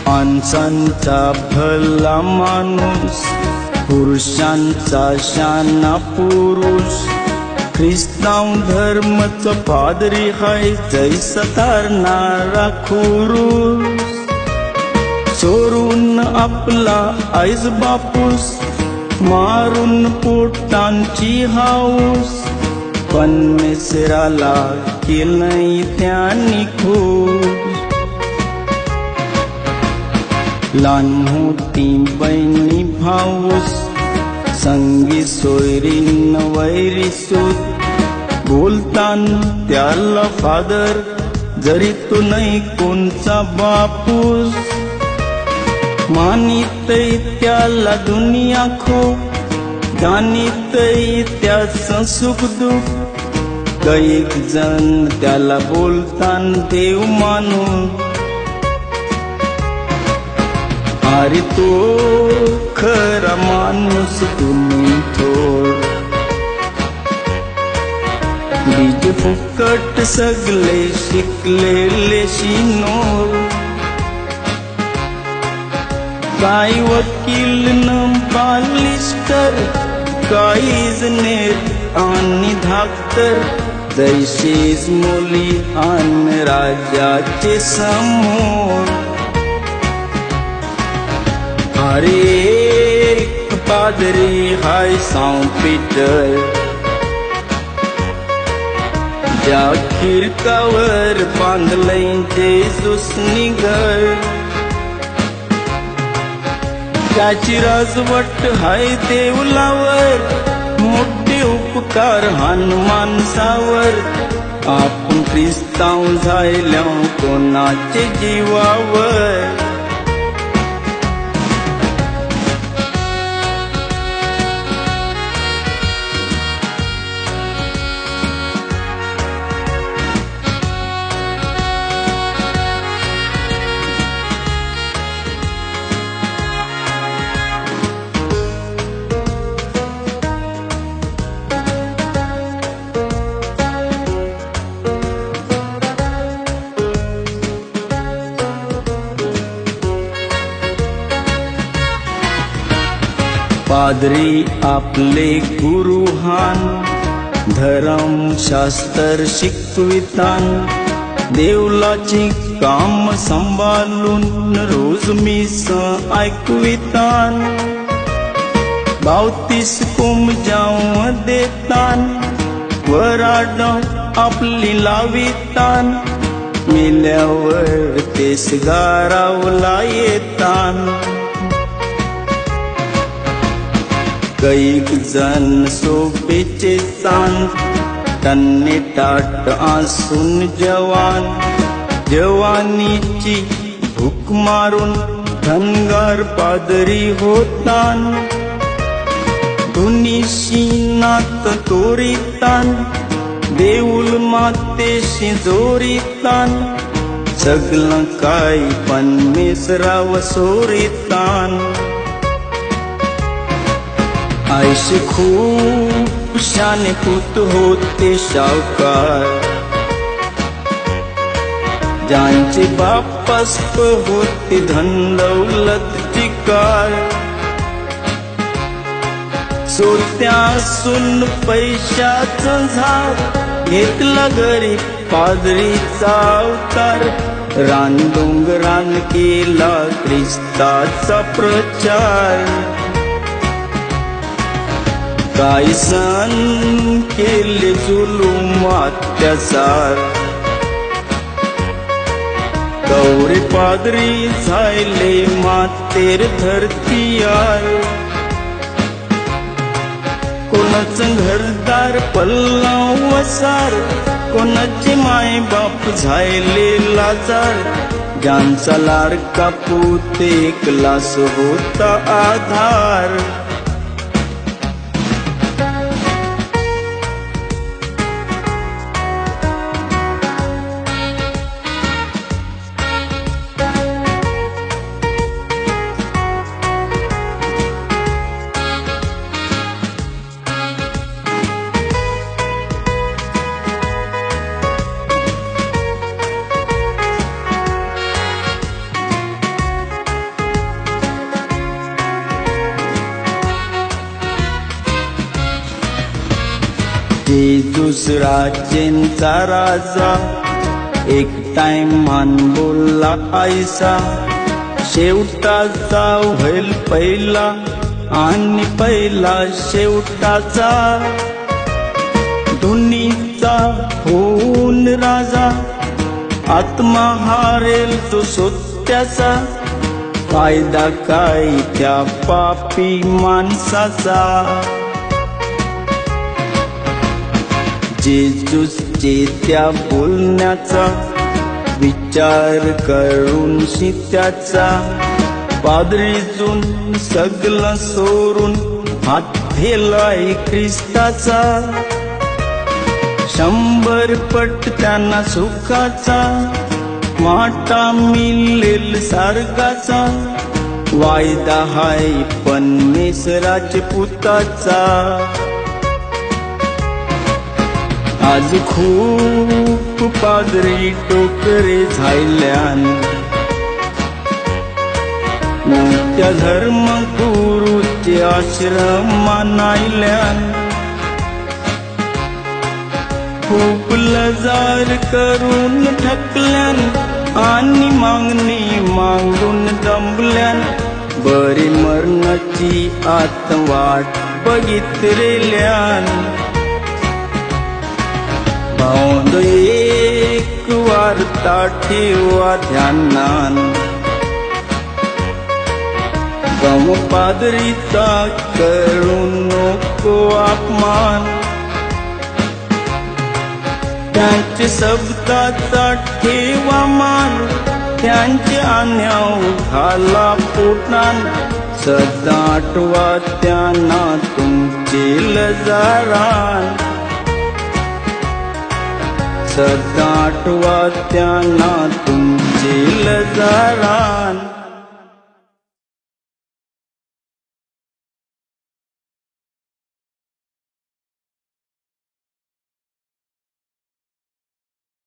माणसांचा भला माणूस, पुरुषांचा शाना पुरुष, ख्रिस्ताव धर्मचा पादरी हाय जैसा तारणारा खुरूस. चोरून आपला आईज बापूस, मारून पोटांची हाऊस, पण मिसराला केलंय त्यांनी खूश. लहान मोठी बहिणी भाऊस, संगी सोयरीन वैरी सूत, बोलताना त्याला फादर जरी तो नाही कोणचा बापूस. मानितय त्याला दुनिया खूप, जाणितय त्याचं सुख दुःख, कैक जण त्याला बोलताना देव मानून. अरे तो खरा माणूस तुम्ही थोर, बीज फुकट सगळे शिकलेले शिनोर. काही वकील न पालिस्टर, काही इंजिनियर आणि धाकतर, जैसेच मुली आणि राजाचे समोर. अरे एक पादरी हाय सांव पीटर, ज्या खिरकावर बांधलंय जेजूसनी घर. त्याची राजवट हाय देवलावर, मोठे उपकार हान माणसावर. आपण ख्रिस्ताव झाल्या कोणाचे जीवावर. पादरी आपले गुरुहान, धर्मशास्त्र शिकवितान, देवलाची काम संभाळून रोज मिस ऐकवितान. बावतीस कोम जाऊ देतान, वराड आपली लावितान, मेल्यावर तेस गारावला येतान. कैक जण सोपेचे चांद, त्यांनी टाट आसून जवान, जवानीची भूक मारून धनगर पादरी होतान. धुनीशी नात तोरीतान, देऊळ मातेशी जोरीतान, सगळं काय पण मिसराव सोरीतान. आईशी खूप शाने पूत होते शावकार, ज्यांचे बापस्प होते धन दौलतची कार. सोत्यासून पैशाचं झाड, घेतला गरीब पादरीचा अवतार. रानडोंगरान केला ख्रिस्ताचा प्रचार. काही सण केले जुलूम अत्याचार, गौरे पादरी झाले मातेर धरतीयार. कोणाचं घरदार पल्ला वसार, कोणाचे माय बाप झाले लाजार. ज्यांचा लाडका पूत एकलास होता आधार. जेजूस राजेंचा राजा, एक टाइम मान बोलला आयसा, शेवटाचा होईल पहिला आणि पहिला शेवटाचा, दोन्हीचा होऊन राजा, आत्मा हारेल तो सोत्याचा, फायदा काय त्या पापी माणसाचा. जेजूसचे त्या बोलण्याचा विचार करून त्याचा, पादरीतून सगळं सोडून हात फेलाय ख्रिस्ताचा, 100 पट त्यांना सुखाचा, वाटा मिळेल स्वर्गाचा, वायदा हाय परमेश्वराच्या पुताचा. आज खूप पादरी टोकरे झाल्यान, मोठ्या धर्मगुरूचे आश्रम मानायल्यान, खूप लजार करून ठकल्यान आणि मागणी मागून दंबल्यान, बरी मरणाची आत वाट बघितलेल्यान. पावद एक वार्ता ठेवा ध्यानान, गम पादरीचा करू नको अपमान, त्यांचे शब्दाचा ठेवा मान, त्यांचे अन्याय घाला पोटान, सदा आठवा त्यांना तुमचे लजारान, सदा आठवा त्यांना तुमचे लजारान.